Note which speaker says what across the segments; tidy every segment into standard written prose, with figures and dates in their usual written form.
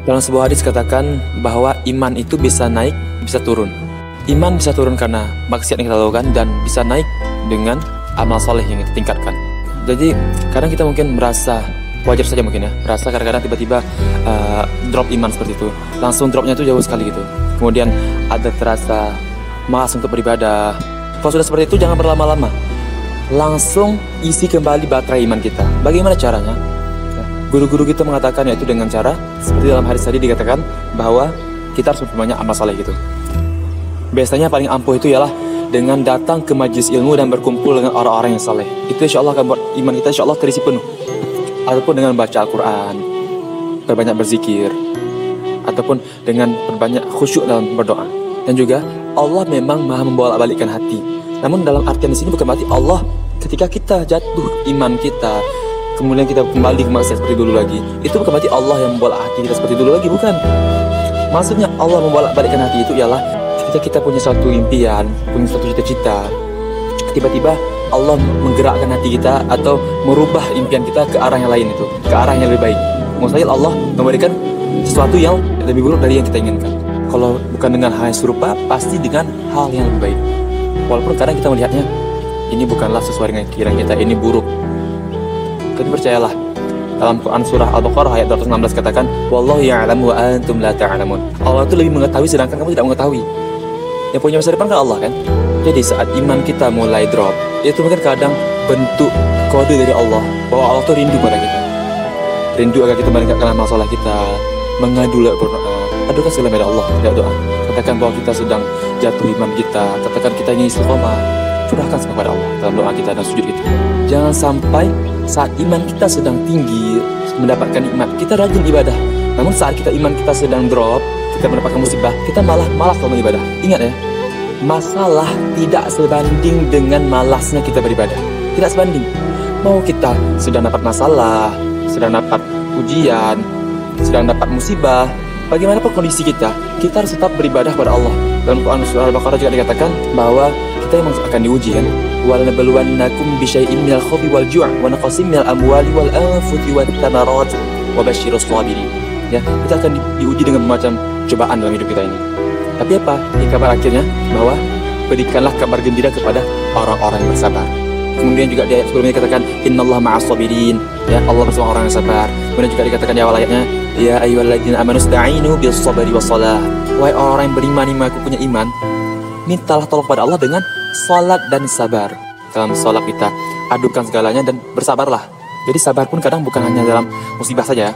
Speaker 1: Dalam sebuah hadis katakan bahwa iman itu bisa naik, bisa turun. Iman bisa turun karena maksiat yang kita lakukan dan bisa naik dengan amal soleh yang kita tingkatkan. Jadi kadang kita mungkin merasa wajar saja mungkin ya, merasa kadang-kadang tiba-tiba drop iman seperti itu. Langsung dropnya itu jauh sekali gitu. Kemudian ada terasa malas untuk beribadah. Kalau sudah seperti itu jangan berlama-lama. Langsung isi kembali baterai iman kita. Bagaimana caranya? Guru-guru kita mengatakan yaitu dengan cara seperti dalam hadis tadi dikatakan bahwa kita harus memperbanyak amal saleh gitu. Biasanya paling ampuh itu ialah dengan datang ke majlis ilmu dan berkumpul dengan orang-orang yang saleh. Itu insya Allah akan buat iman kita insya Allah terisi penuh. Ataupun dengan baca Al-Quran, berbanyak berzikir, ataupun dengan berbanyak khusyuk dalam berdoa. Dan juga Allah memang maha membolak-balikkan hati. Namun dalam artian di sini bukan berarti Allah ketika kita jatuh iman kita, kemudian kita kembali ke maksiat seperti dulu lagi, itu bukan berarti Allah yang membolak hati kita seperti dulu lagi, bukan. Maksudnya Allah membolak-balikkan hati itu ialah ketika kita punya suatu impian, punya suatu cita-cita, tiba-tiba Allah menggerakkan hati kita atau merubah impian kita ke arah yang lain itu, ke arah yang lebih baik. Maksudnya Allah memberikan sesuatu yang lebih buruk dari yang kita inginkan. Kalau bukan dengan hal yang serupa, pasti dengan hal yang lebih baik. Walaupun kadang kita melihatnya ini bukanlah sesuai dengan pikiran kita, ini buruk. Tapi percayalah, dalam Quran surah Al-Baqarah ayat 216 katakan, Wallahu ya'lamu wa antum la ta'lamun. Allah itu lebih mengetahui sedangkan kamu tidak mengetahui. Yang punya masa depan kan Allah kan. Jadi saat iman kita mulai drop, itu mungkin kadang bentuk kode dari Allah bahwa Allah itu rindu pada kita. Rindu agar kita meningkatkan masalah kita, mengadu berdoa, adukan segala pada Allah, tidak doa. Katakan bahwa kita sedang jatuh iman kita, katakan kita ingin istiqomah, curahkan semua kepada Allah dalam doa kita dan sujud kita. Jangan sampai saat iman kita sedang tinggi, mendapatkan nikmat, kita rajin ibadah. Namun saat iman kita sedang drop, kita mendapatkan musibah, kita malas dalam ibadah. Ingat ya, masalah tidak sebanding dengan malasnya kita beribadah. Tidak sebanding. Mau kita sedang dapat masalah, sedang dapat ujian, sedang dapat musibah, bagaimanapun kondisi kita harus tetap beribadah kepada Allah. Dalam Quran surah Al-Baqarah juga dikatakan bahwa kita memang akan diuji kan. Wal nabluwannakum bisyai'in minal khawfi wal ju' wa naqsim minal amwali wal anfusi wat thamarat wa basyirus sabirin. Ya, kita akan diuji dengan macam cobaan dalam hidup kita ini. Tapi apa? Di kabar akhirnya bahwa berikanlah kabar gembira kepada orang-orang yang bersabar. Kemudian juga di ayat sebelumnya dikatakan innallaha ma'as sabirin. Ya, Allah bersama orang yang sabar. Kemudian juga dikatakan di awal ayatnya, ya ayyuhalladzina amanu ista'inu bis sabri was shalah. Wahai orang yang beriman, aku punya iman, mintalah tolong kepada Allah dengan salat dan sabar. Dalam salat kita adukan segalanya dan bersabarlah. Jadi sabar pun kadang bukan hanya dalam musibah saja.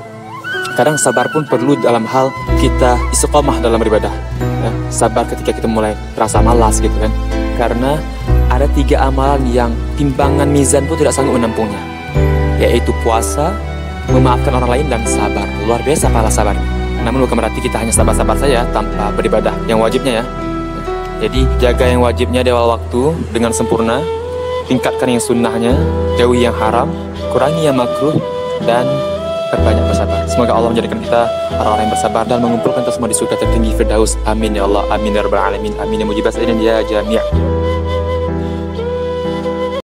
Speaker 1: Kadang sabar pun perlu dalam hal kita istiqomah dalam beribadah. Ya, sabar ketika kita mulai terasa malas gitu kan. Karena ada 3 amalan yang timbangan mizan pun tidak sanggup menampungnya, yaitu puasa, memaafkan orang lain, dan sabar. Luar biasa pahala sabar. Namun bukan berarti kita hanya sabar-sabar saja tanpa beribadah yang wajibnya ya. Jadi jaga yang wajibnya di awal waktu dengan sempurna, tingkatkan yang sunnahnya, jauhi yang haram, kurangi yang makruh, dan berbanyak bersabar. Semoga Allah menjadikan kita orang-orang yang bersabar dan mengumpulkan kita semua di surga tertinggi Firdaus. Amin ya Allah, amin ya rabbal alamin, amin ya mujibas dan ya jami'.